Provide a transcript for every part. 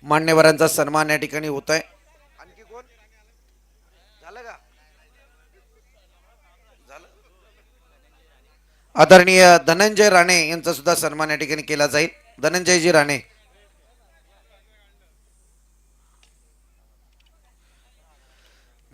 मान्यवरांचा सन्मान या ठिकाणी होत आहे. आणखी कोण झालं का? झालं. आदरणीय धनंजय राणे यांचा सुद्धा सन्मान या ठिकाणी केला जाईल. धनंजयजी राणे.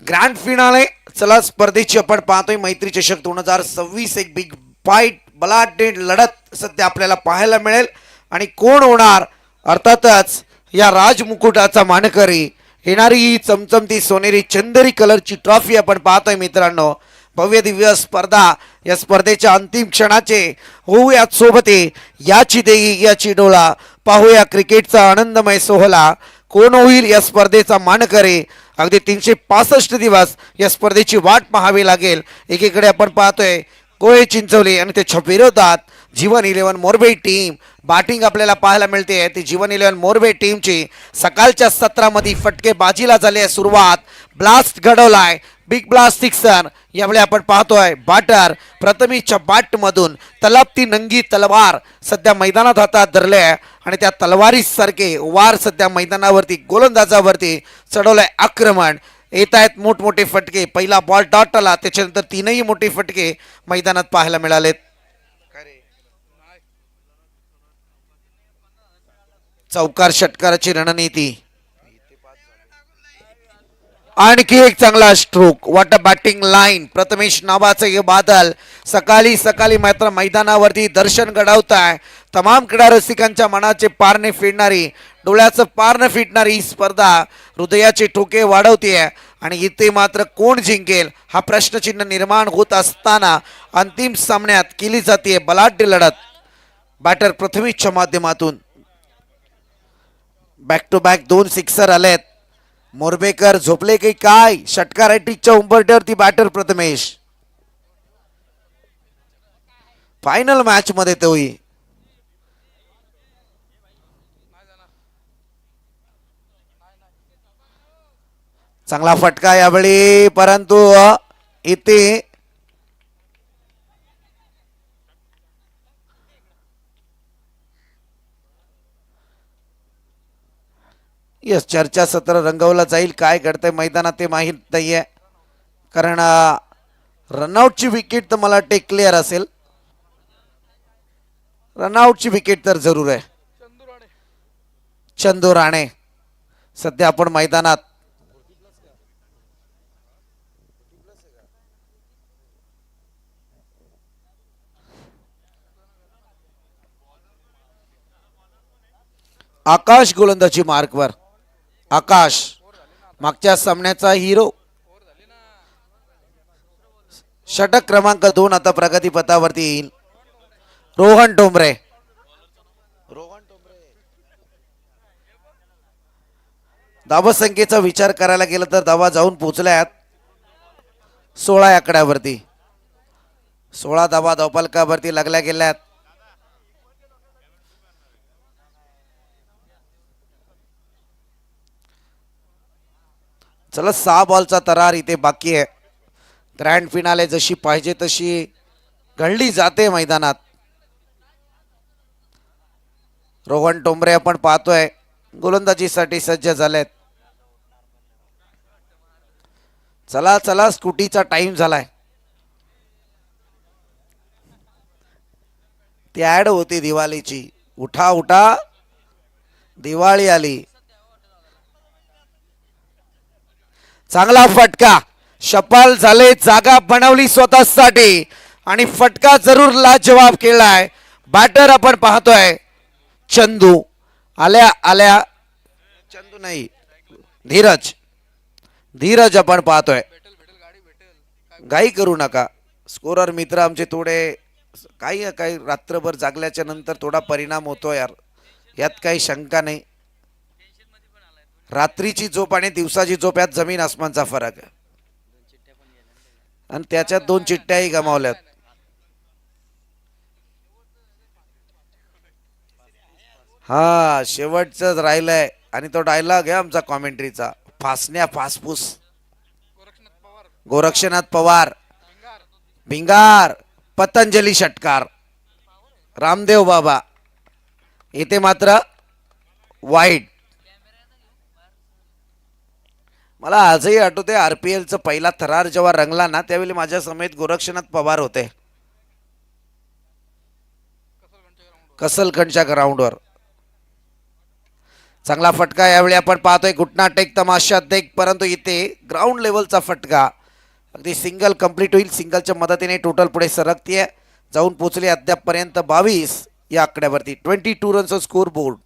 Grand finale. चला स्पर्धेची आपण पाहतोय मैत्री चषक 2026. एक बिग फाईट बलाढ्य लढत सध्या आपल्याला पाहायला मिळेल. आणि कोण होणार अर्थातच या राजमुकुटाचा मानकरी येणारी ही चमचमती सोनेरी चंदेरी कलरची ट्रॉफी आपण पाहतोय मित्रांनो. भव्य दिव्य स्पर्धा. या स्पर्धेच्या अंतिम क्षणाचे होऊया सोबते याची देई याची डोळा. पाहूया क्रिकेटचा आनंदमय सोहळा. कोण होईल या स्पर्धेचा मानकरी. अगदी 365 दिवस या स्पर्धेची वाट पाहावी लागेल. एकीकडे आपण पाहतोय गोळे चिंचवली आणि त्याच्या विरोधात जीवन 11 मोरबे टीम बॅटिंग आपल्याला पाहायला मिळते. ती जीवन 11 मोरबे टीमची सकाळच्या सत्रामध्ये फटके बाजीला झाली आहे सुरुवात. ब्लास्ट घडवलाय बिग ब्लास्ट सिक्सर. यावेळी आपण पाहतोय बॅटर प्रथमेशच्या बॅटमधून तलपती नंगी तलवार सध्या मैदानात हातात धरले आणि त्या तलवारीसारखे वार सध्या मैदानावरती गोलंदाजावरती चढवलंय आक्रमण. येत आहेत मोठमोठे फटके. पहिला बॉल डॉट आला त्याच्यानंतर तीनही मोठे फटके मैदानात पाहायला मिळालेत. चौकार षटकाराची रणनीती. आणखी एक चांगला stroke. What a batting line. Prathamesh नावाचे हे बादल सकाळी सकाळी मात्र मैदानावरती दर्शन घडवताय. तमाम क्रीडा रसिकांच्या मनाचे पारणे फिरणारी डोळ्याचं पारणे फिटणारी ही स्पर्धा हृदयाचे ठोके वाढवते. आणि इथे मात्र कोण जिंकेल हा प्रश्नचिन्ह निर्माण होत असताना अंतिम सामन्यात केली जाते बलाढ्य लढत. बॅटर प्रथमेशच्या माध्यमातून बॅक टू बॅक 2 सिक्सर आलेत. मोरबेकर झोपले की काय. षटकार हॅट्रिकच्या उंबरठ्यावरती बॅटर प्रथमेश. फायनल मॅच मध्ये तोही चांगला फटका यावेळी परंतु इथे यस चर्चासत्र रंगवलं जाईल. काय घडतंय मैदानात ते माहीत नाहीये कारण रनआउटची विकेट तर मला वाटते क्लिअर असेल. रनआउटची विकेट तर जरूर आहे. चंदू राणे सध्या आपण मैदानात आकाश गोलंदाजी मार्कवर. आकाश मागच्या सामन्याचा हिरो. षटक क्रमांक 2 आता प्रगतीपथावरती येईल. रोहन टोंबरे. धावसंख्येचा विचार करायला गेला तर धावा जाऊन पोहोचल्यात 16 आकड्यावरती. 16 धावा धावफलकावरती लागल्या गेल्यात. चला 6 बॉलचा तरार इथे बाकी आहे. ग्रँड फिनाले जशी पाहिजे तशी घडली जाते मैदानात. रोहन टोंबरे आपण पाहतोय गोलंदाजीसाठी सज्ज झालेत. चला चला स्कूटीचा टाइम झालाय. ती ऍड होती दिवाळीची. उठा उठा दिवाळी आली. चांगला फटका. शपाल झाले. जागा बनवली स्वतःसाठी आणि फटका जरूर लाजवाब केलाय. बॅटर आपण पाहतोय चंदू. आल्या आल्या चंदू नाही धीरज. धीरज आपण पाहतोय. घाई करू नका. स्कोरर मित्र आमचे थोडे काही काही रात्रभर जागल्याच्या नंतर थोडा परिणाम होतो यार. यात काही शंका नाही. रात्रीची झोप आणि दिवसाची झोप यात जमीन आसमानचा फरक आहे. आणि त्याच्यात 2 चिठ्ठ्याही गमावल्यात. हा शेवटच राहिलंय. आणि तो डायलॉग आहे आमचा कॉमेंट्रीचा. फासण्या फासफूस. गोरक्षनाथ पवार. भिंगार. पतंजली षटकार. रामदेव बाबा. इथे मात्र वाईट. मला आजही आठवते RPLचा पहिला थरार जेव्हा रंगला ना त्यावेळी माझ्या समेत गोरक्षनाथ पवार होते कसलखंडच्या ग्राउंडवर. चांगला फटका यावेळी आपण पाहतोय घुटना टेक तमाशा देख, परंतु इथे ग्राउंड लेवलचा फटका अगदी सिंगल कंप्लीट होईल. सिंगलच्या मदतीने टोटल पुढे सरकतीये, जाऊन पोहोचले अद्यापपर्यंत 22 या आकड्यावरती. 22 रनचा स्कोर बोर्ड.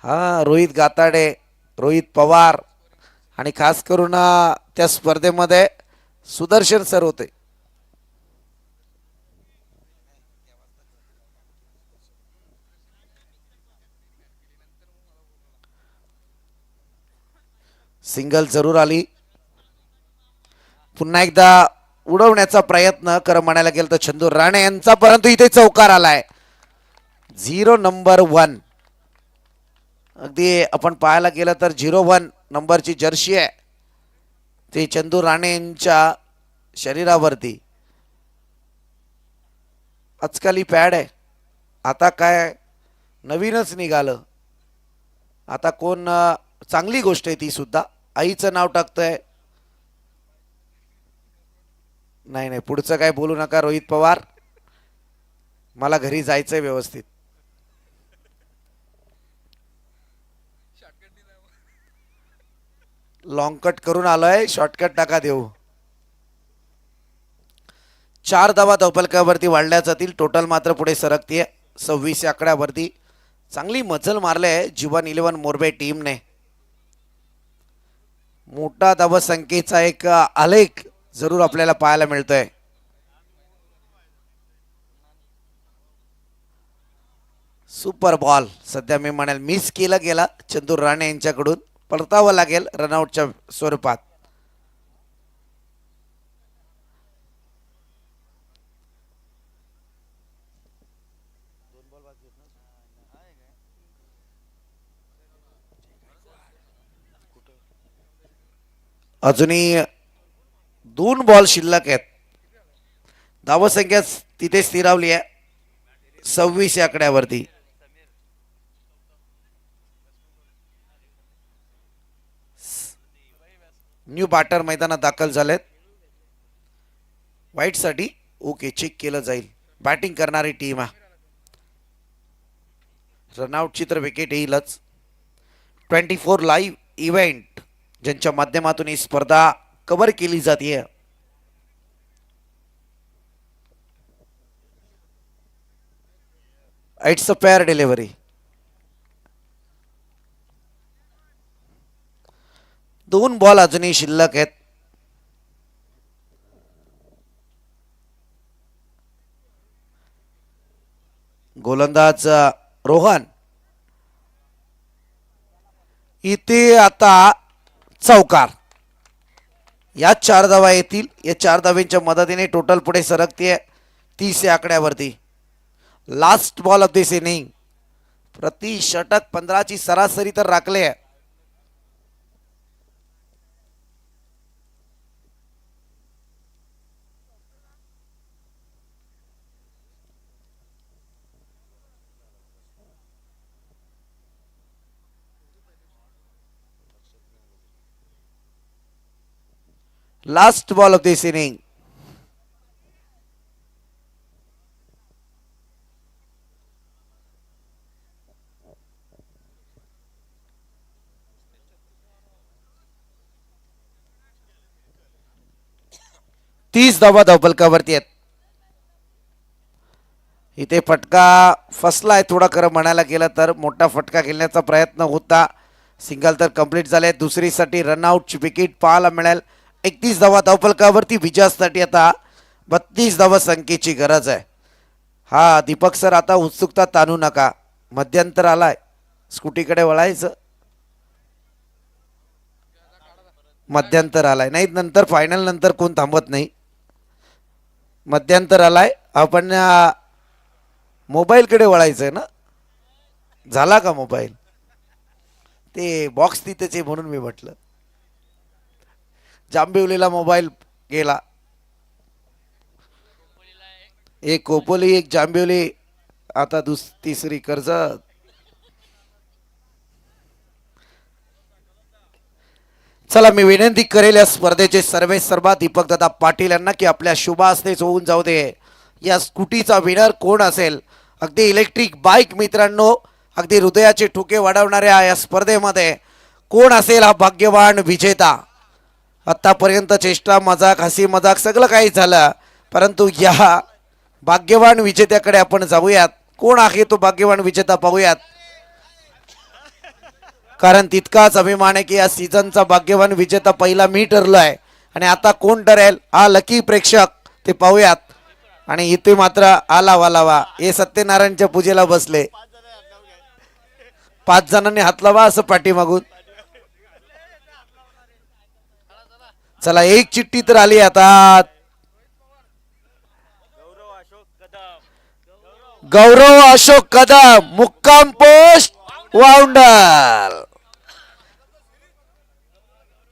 हा रोहित गाताडे, रोहित पवार आणि खास करून त्या स्पर्धेमध्ये सुदर्शन सर होते. सिंगल जरूर आली. पुन्हा एकदा उडवण्याचा प्रयत्न कर म्हणायला गेलं तर चंदू राणे यांचा, परंतु इथे चौकार आलाय. 0 अगदी आपण पाहायला गेलं तर 01 नंबरची जर्सी आहे ते चंदू राणे यांच्या शरीरावरती. आजकाल ही पॅड आहे. आता काय नवीनच निघालं. आता कोण चांगली गोष्ट आहे ती सुद्धा. आईचं नाव टाकतंय. नाही नाही पुढचं काय बोलू नका रोहित पवार, मला घरी जायचंय व्यवस्थित. लॉंग कट करून आलोय, शॉर्टकट टाका देऊ. 4 धावा धावफलकावरती वाढल्या जातील. टोटल मात्र पुढे सरकतीये 26 या आकड्यावरती. चांगली मजल मारले जीवन 11 मोरबे टीमने. मोठा धावसंख्येचा एक आलेख जरूर आपल्याला पाहायला मिळतोय. सुपर बॉल सध्या मी म्हणेल मिस केला गेला चंदू राणे यांच्याकडून. परतावं लागेल रनआउटच्या स्वरूपात. अजूनही 2 बॉल शिल्लक आहेत. धावसंख्या तिथे स्थिरावली आहे 26 या आकड्यावरती. न्यू बॅटर मैदानात दाखल झालेत. व्हाईटसाठी ओके चेक केलं जाईल. बॅटिंग करणारी टीम आहे. रनआउटची तर विकेट येईलच. 24 लाईव्ह इव्हेंट ज्यांच्या माध्यमातून ही स्पर्धा कव्हर केली जाते. It's a pair delivery. 2 ball अजूनही शिल्लक आहेत. गोलंदाज रोहन इथे आता चौकार. या 4 धावा येतील. या 4 धाव्यांच्या मदतीने टोटल पुढे सरकते 30 या आकड्यावरती. Last ball of this inning. प्रति षटक 15ची सरासरी तर राखले आहे. Last ball of this inning. तीस धावा धावफलकावरती आहेत. इथे फटका फसलाय थोडा खरं म्हणायला गेलं तर. मोठा फटका खेळण्याचा प्रयत्न होता. सिंगल तर कंप्लीट झाले. दुसरीसाठी रनआउटची विकेट पाहायला मिळेल. 31 धावा धावफलकावरती. विजयासाठी आता 32 धावा संख्येची गरज आहे. हा दीपक सर आता उत्सुकता ताणू नका. मध्यंतर आलाय. स्कूटीकडे वळायचं. मध्यंतर आलाय नाही नंतर फायनल नंतर कोण थांबत नाही. मध्यंतर आलाय. आपण मोबाईलकडे वळायचंय ना. झाला का मोबाईल. ते बॉक्स तिथेच आहे म्हणून मी म्हटलं. जांभिवलीला मोबाईल गेला. एक कोपोली एक जांभिवली आता तिसरी कर्जत. चला मी विनंती करेल या स्पर्धेचे सर्वे सर्वा दीपक दादा पाटील यांना की आपल्या शुभ हस्तेच होऊन जाऊ दे. या स्कूटीचा विनर कोण असेल. अगदी इलेक्ट्रिक बाईक मित्रांनो, अगदी हृदयाचे ठोके वाढवणाऱ्या या स्पर्धेमध्ये कोण असेल हा भाग्यवान विजेता. आतापर्यंत चेष्टा मजाक हसी मजाक सगळं काही झालं, परंतु या भाग्यवान विजेत्याकडे आपण जाऊयात. कोण आहे तो भाग्यवान विजेता पाहूयात. कारण तितकाच अभिमान आहे की या सीझनचा भाग्यवान विजेता पहिला मी ठरलोय. आणि आता कोण ठरेल हा लकी प्रेक्षक ते पाहूयात. आणि इथे मात्र आला वालावा हे सत्यनारायणच्या पूजेला बसले. 5 जणांनी हात लावा असं पाठीमागून. चला एक चिठ्ठी तर आली आता. गौरव अशोक कदम मुक्काम पोस्ट वाउंडर.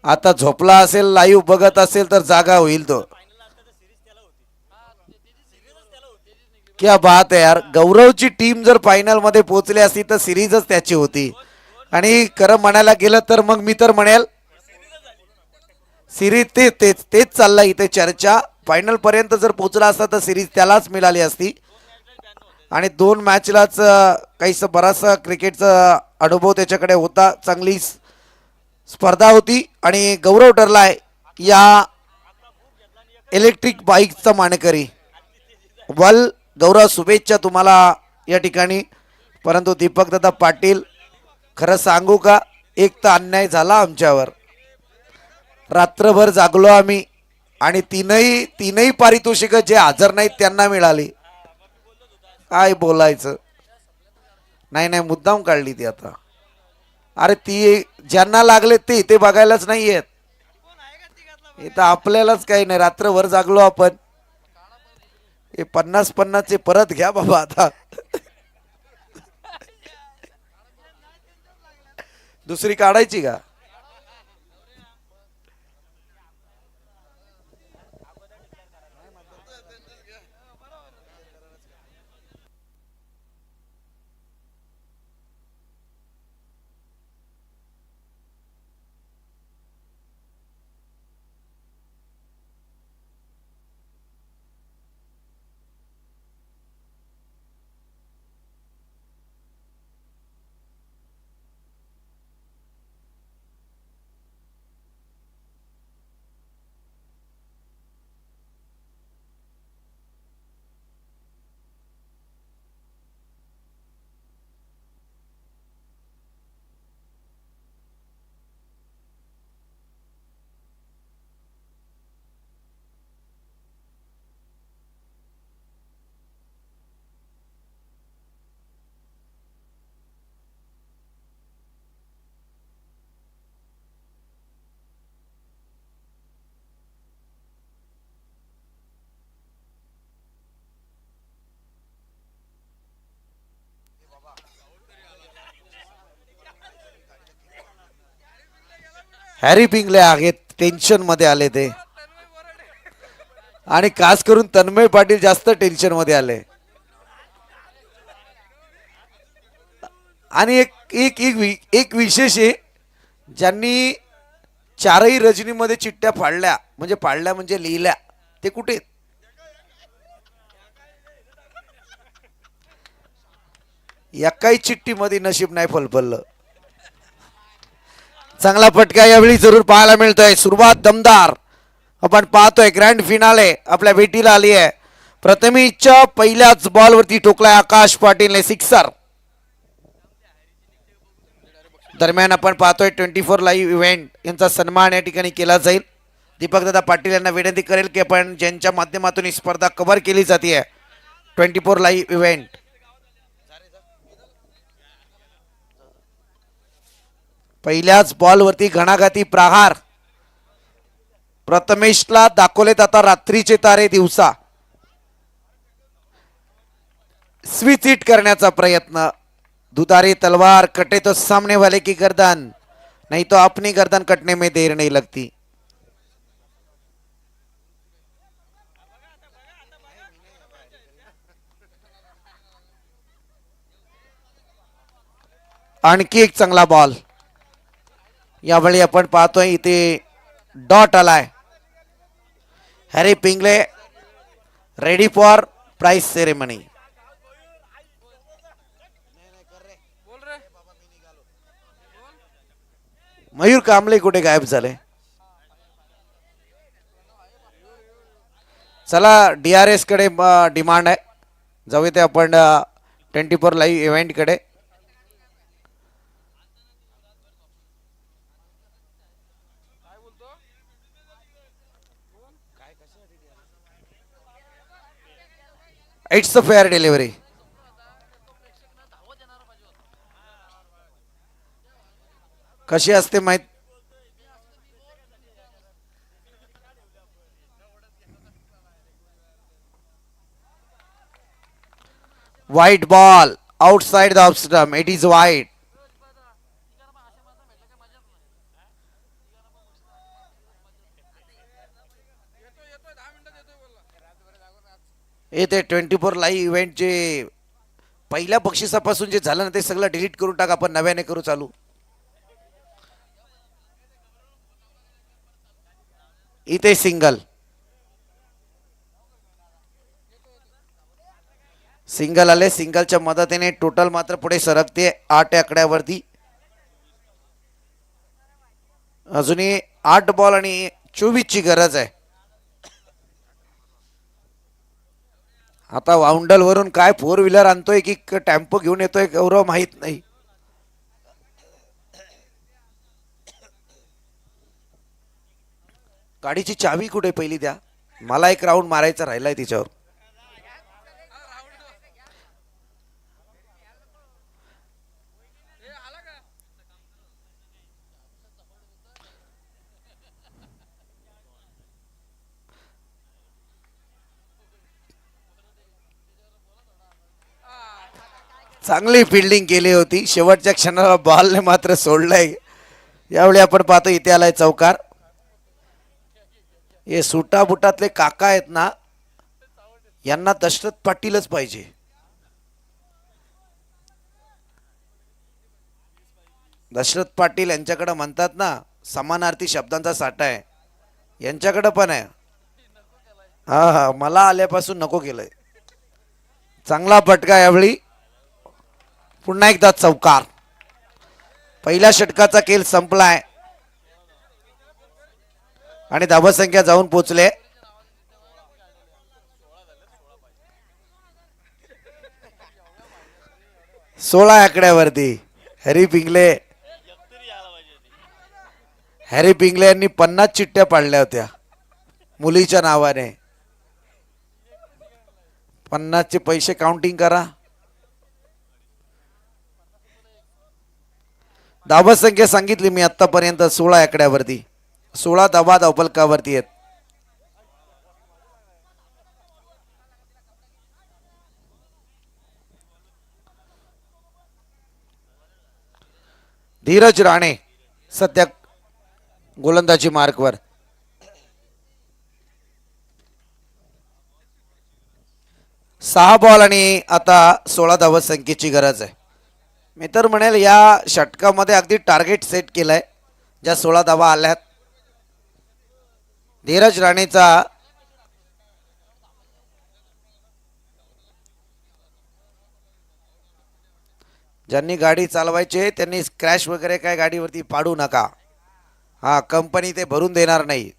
आता झोपला असेल, लाईव्ह बघत असेल तर जागा होईल तो. क्या बात आहे यार. गौरवची टीम जर फायनल मध्ये पोहोचली असती तर सिरीजच त्याची होती. आणि खरं म्हणायला गेलं तर मग मी तर म्हणेल सिरीज तेच चाललंय इथे चर्चा. फायनल पर्यंत जर पोहोचला असता तर सिरीज त्यालाच मिळाली असती. आणि 2 मॅचलाच काहीसा बराचसा क्रिकेटचा अनुभव त्याच्याकडे होता. चांगली स्पर्धा होती आणि गौरव ठरलाय या इलेक्ट्रिक बाईकचा मानकरी. वल गौरव शुभेच्छा तुम्हाला या ठिकाणी. परंतु दीपक दादा पाटील खरं सांगू का, एक तर अन्याय झाला आमच्यावर. रात्रभर जागलो आम्ही आणि तीनही पारितोषिक जे हजर नाहीत त्यांना मिळाली. काय बोलायचं. नाही मुद्दाम काढली ती आता. अरे ती ज्यांना लागले ते इथे बघायलाच नाही येत. इथं आपल्यालाच काही नाही. रात्रभर जागलो आपण. हे 50-50 परत घ्या बाबा आता. दुसरी काढायची का. हॅरी पिंगले आहेत टेन्शन मध्ये आले ते. आणि खास करून तन्मय पाटील जास्त टेन्शन मध्ये आले. आणि एक विशेष आहे, ज्यांनी 4ही रजनीमध्ये चिठ्ठ्या फाडल्या म्हणजे लिहिल्या ते कुठे. एकाही चिठ्ठीमध्ये नशीब नाही फलफललं. चांगला फटका यावेळी जरूर पाहायला मिळतोय. सुरुवात दमदार आपण पाहतोय. ग्रँड फिनाले आपल्या भेटीला आली आहे. प्रथमेशच्या पहिल्याच बॉलवरती ठोकलाय आकाश पाटीलने सिक्सर. दरम्यान आपण पाहतोय 24 लाईव्ह इव्हेंट यांचा सन्मान या ठिकाणी केला जाईल. दीपक दादा पाटील यांना विनंती करेल की आपण ज्यांच्या माध्यमातून ही स्पर्धा कव्हर केली जाते 24 लाईव्ह इव्हेंट. पहिल्याच बॉलवरती घणाघाती प्रहार. प्रथमेशला दाखवलेत आता रात्रीचे तारे दिवसा. स्विच हिट करण्याचा प्रयत्न. दुधारी तलवार कटे तो सामने वाले की गर्दन, नहीं तो अपनी गर्दन कटने में देर नहीं लगती. आणखी एक चांगला बॉल. यावेळी आपण पाहतोय इथे डॉट आलाय. Harry Pingle ready for prize ceremony. Mayur Kamble कुठे गायब झाले. चला DRS कडे डिमांड आहे. जाऊ ते आपण 24 लाईव्ह इव्हेंट कडे. It's a fair delivery. कशी असते माहित. White ball outside the off stump. It is वाईट. येते 24 लाईव्ह इव्हेंटचे पहिल्या बक्षिसापासून जे झालं ना ते सगळं डिलीट करून टाक. आपण नव्याने करू चालू. इथे सिंगल. सिंगल आले. सिंगलच्या मदतीने टोटल मात्र पुढे सरकते 8 आकड्यावरती. अजूनही 8 बॉल आणि 24 ची गरज आहे. आता वाउंडल वरून काय 4 व्हीलर आणतोय की टेम्पो घेऊन येतोय गौरव माहित नाही. गाडीची चावी कुठे पहिली द्या. मला एक राऊंड मारायचा राहिलाय तिच्यावर. चांगली फिल्डिंग केली होती. शेवटच्या क्षणाला बॉलने मात्र सोडलाय. यावेळी आपण पाहतो इथे आलाय चौकार. हे सुटा बुटातले काका आहेत ना यांना दशरथ पाटीलच पाहिजे. दशरथ पाटील यांच्याकडे म्हणतात ना समानार्थी शब्दांचा साठा आहे. यांच्याकडे पण आहे. हा हा मला आल्यापासून नको केलंय. चांगला फटका यावेळी. पुन्हा एकदा चौकार. पहिल्या षटकाचा खेळ संपलाय आणि धावसंख्या जाऊन पोचले 16 आकड्यावरती. हॅरी पिंगले यांनी 50 चिठ्ठ्या पाडल्या होत्या मुलीच्या नावाने. 50 चे पैसे काउंटिंग करा. धावसंख्या सांगितली मी आतापर्यंत 16 आकड्यावरती. 16 धावा धावफलकावरती आहेत. धीरज राणे सध्या गोलंदाजी मार्कवर. सहा बॉल आणि आता 16 धावसंख्येची गरज आहे. मी तर म्हणेल या षटकामध्ये अगदी टार्गेट सेट केलंय. ज्या 16 धावा आल्यात धीरज राणेचा ज्यांनी गाडी चालवायची त्यांनी क्रॅश वगैरे काय गाडीवरती पाडू नका. हा कंपनी ते भरून देणार नाही.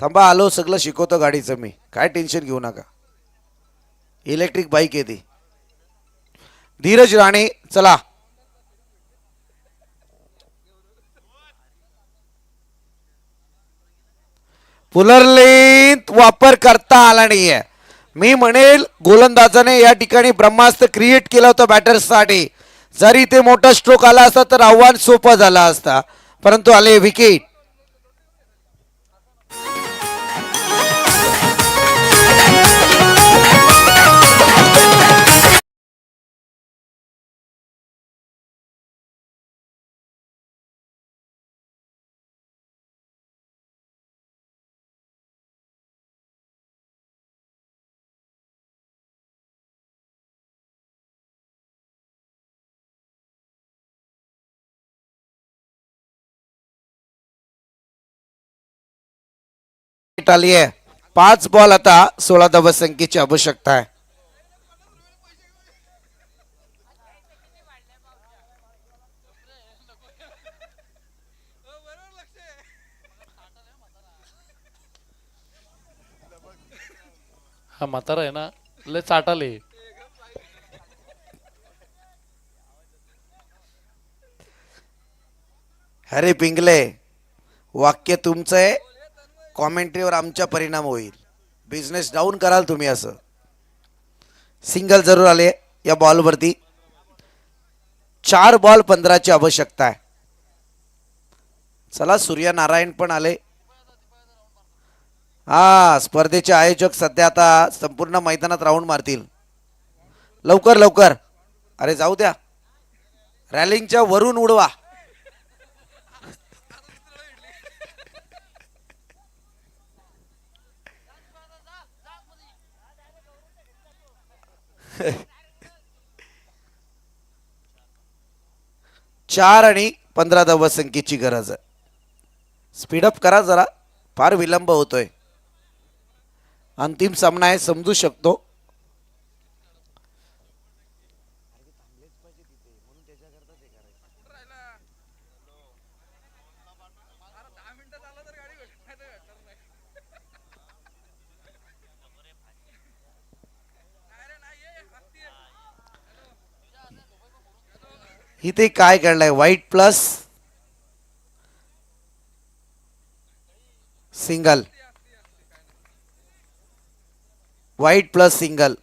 थांबा आलो सगळं शिकवतो गाडीचं मी. काय टेन्शन घेऊ नका. इलेक्ट्रिक बाईक आहे ती. धीरज राणे चला. पुनर्लित वापर करता आला नाहीये. मी म्हणेल गोलंदाजाने या ठिकाणी ब्रह्मास्त्र क्रिएट केलं होतं बॅटर्ससाठी. जरी ते मोठा स्ट्रोक आला असता तर आव्हान सोपं झालं असता परंतु आले विकेट. आली आहे. 5 बॉल आता 16 धावसंख्येची आवश्यकता आहे. हा म्हातारा आहे ना लय चाटाले. हॅरी पिंगले, वाक्य तुमचं आहे, कॉमेंट्रीवर आमच्या परिणाम होईल. बिझनेस डाऊन कराल तुम्ही. असं सिंगल जरूर आले या बॉलवरती. 4 बॉल 15 ची आवश्यकता आहे. चला सूर्यनारायण पण आले. हा स्पर्धेचे आयोजक सध्या आता संपूर्ण मैदानात राऊंड मारतील. लवकर लवकर. अरे जाऊ द्या, रॅलिंगच्या वरून उडवा. चार आणि 15 धावसंख्येची गरज आहे. स्पीडअप करा जरा, फार विलंब होतोय. अंतिम सामना आहे, समजू शकतो. इथे काय काढलंय? White plus single, white plus single.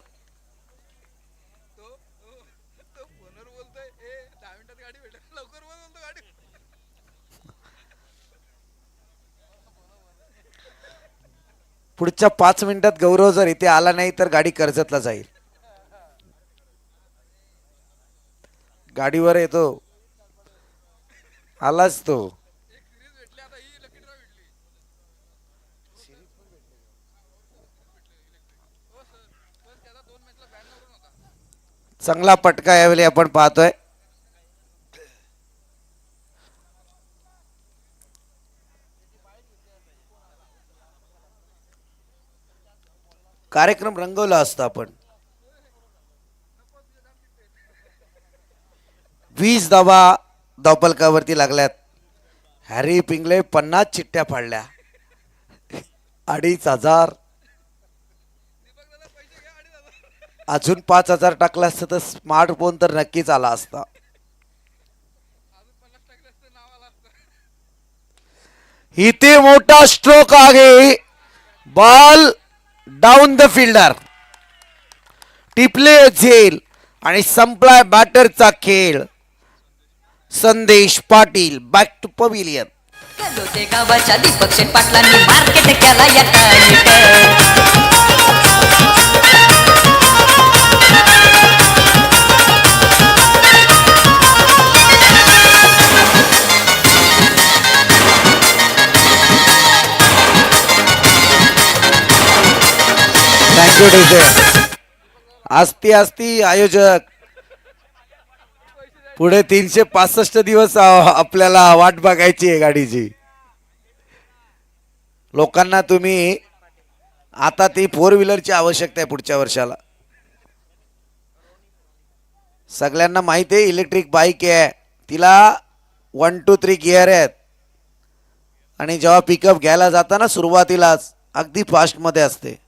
पुढच्या 5 मिनिटात गौरव जर इथे आला नाही तर गाडी कर्जतला जाईल. गाडीवर येतो, आलाच तो. चांगला पटका यावेळी आपण पाहतोय. कार्यक्रम रंगवला असता आपण. 20 धावा धावपलकावरती लागल्यात. हॅरी पिंगले 50 चिठ्ठ्या फाडल्या. 2500. अजून 5000 टाकला असतं तर स्मार्टफोन तर नक्कीच आला असता. इथे मोठा स्ट्रोक आहे. Ball down the fielder. टिपले झेल आणि संपलाय बॅटरचा खेळ. संदेश पाटील बॅक टू पविलियन. गावाच्या दीपक शेठ पाटलांनी मार्केट केला या थँक्यू डीजे. असती असती आयोजक. पुढे 365 दिवस आपल्याला वाट बघायची आहे गाडीची. लोकांना तुम्ही आता ती 4 व्हीलरची आवश्यकता आहे पुढच्या वर्षाला. सगळ्यांना माहिती आहे इलेक्ट्रिक बाईक आहे, तिला 1 2 3 गिअर आहेत. आणि जेव्हा पिकअप घ्यायला जाताना सुरुवातीलाच अगदी फास्टमध्ये असते.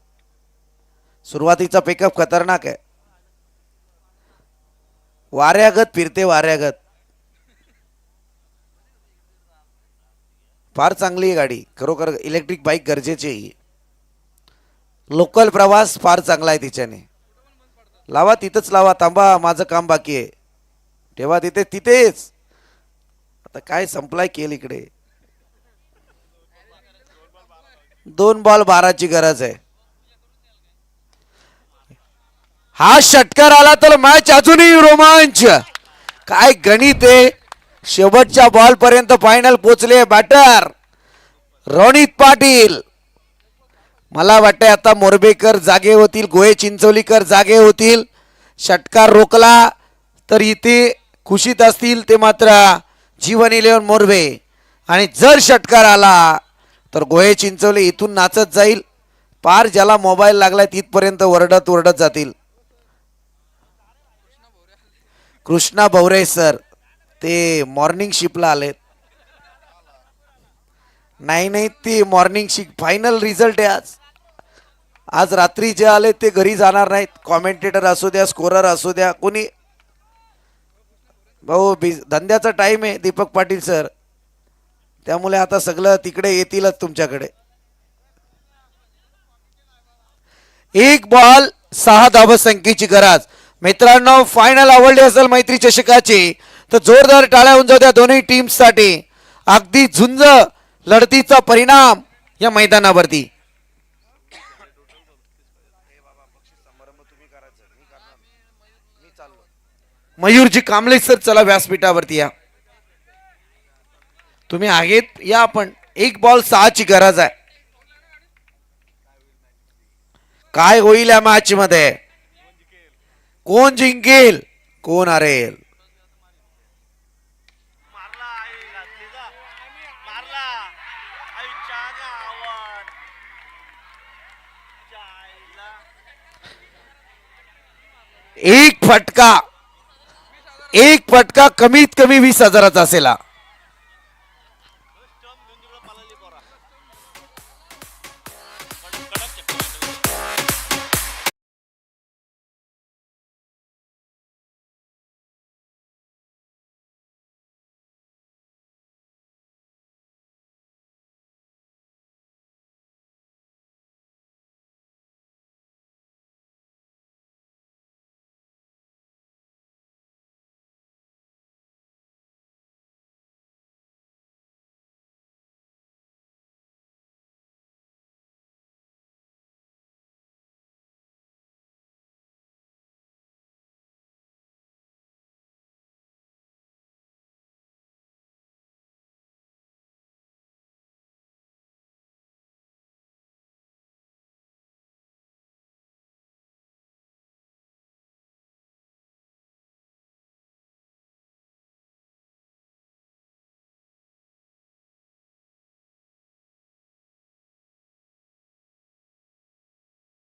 सुरुवातीचा पिकअप खतरनाक आहे. वाऱ्यागत फिरते, वाऱ्यागत. फार चांगली आहे गाडी. खरोखर इलेक्ट्रिक बाईक गरजेची आहे. लोकल प्रवास फार चांगला आहे तिच्याने. लावा तिथंच लावा. थांबा, माझं काम बाकी आहे. ठेवा तिथे, तिथेच. आता काय संपलाय केल इकडे. 2 बॉल 12 ची गरज आहे. हा षटकार आला तर मॅच अजूनही रोमांच. काय गणित आहे. शेवटच्या बॉल पर्यंत फायनल पोहोचले बॅटर रोनित पाटील. मला वाटतंय आता मोरबेकर जागे होतील, गोहे चिंचोलीकर जागे होतील. षटकार रोखला तर इथे खुशीत असतील ते मात्र जीवन 11 मोरबे. आणि जर षटकार आला तर गोहे चिंचवले इथून नाचत जाईल, पार ज्याला मोबाईल लागलाय तिथपर्यंत ओरडत ओरडत जातील. कृष्णा भवरे सर ते मॉर्निंग शिपला आलेत. नाही ते मॉर्निंग शिप फायनल रिझल्ट आहे आज. आज रात्री जे आले ते घरी जाणार नाहीत. कॉमेंटेटर असू द्या, स्कोरर असू द्या, कोणी. भाऊ धंद्याचा टाइम आहे दीपक पाटील सर, त्यामुळे आता सगळं तिकडे येतीलच तुमच्याकडे. एक बॉल 6 धावसंख्येची गरज. मित्रांनो फायनल आवडली असेल मैत्री चषकाची तर जोरदार टाळ्या होऊन जाऊ द्या दोन्ही टीम्ससाठी. अगदी झुंज लढतीचा परिणाम या मैदानावरती. मयूरजी कांबळे सर चला व्यासपीठावरती या. तुम्ही आहेत या. आपण 1 बॉल 6 ची गरज आहे. काय होईल या मॅच मध्ये, कोण जिंकेल कोण हरेल. एक फटका कमीत कमी 20,000चा असेल.